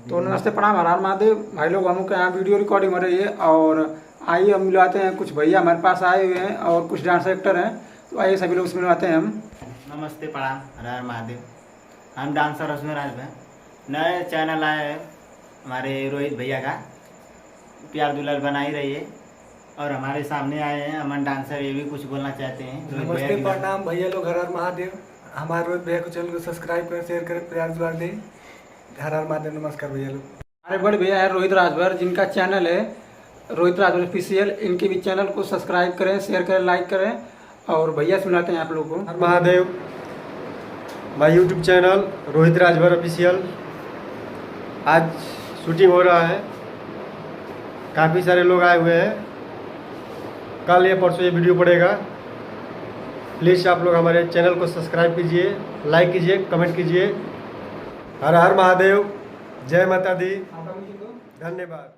तो नमस्ते प्रणाम, हर हर महादेव भाई लोग। हम के यहाँ वीडियो रिकॉर्डिंग हो रही है और आइए हम मिलवाते हैं। कुछ भैया हमारे पास आए हुए हैं और कुछ डांस एक्टर हैं, तो आइए सभी लोग से मिलवाते हैं हम। नमस्ते प्रणाम, हर हर महादेव। हम डांसर रश्मि राज में नए चैनल आए हैं हमारे रोहित भैया का, प्यार दुलाल बना ही रहिए। और हमारे सामने आए हैं अमन डांसर, ये भी कुछ बोलना चाहते हैं। रोहित भैया नमस्ते की प्रणाम भैया लोग, हर हर महादेव। हमारे रोहित भैया को चैनल को सब्सक्राइब करें, शेयर करें, प्यार दुलार दें। हर हर महादेव। नमस्कार भैया लोग। हमारे बड़े भैया है रोहित राजभर, जिनका चैनल है रोहित राजभर ऑफिशियल। इनके भी चैनल को सब्सक्राइब करें, शेयर करें, लाइक करें। और भैया सुनाते हैं आप लोग को। हर Mahadev. My YouTube channel Rohit Rajbhar official. आज शूटिंग हो रहा है, काफ़ी सारे लोग आए हुए हैं। कल या परसों ये वीडियो पड़ेगा। प्लीज़ आप लोग हमारे चैनल को सब्सक्राइब कीजिए, लाइक कीजिए, कमेंट कीजिए। हर हर महादेव, जय माता दी, धन्यवाद।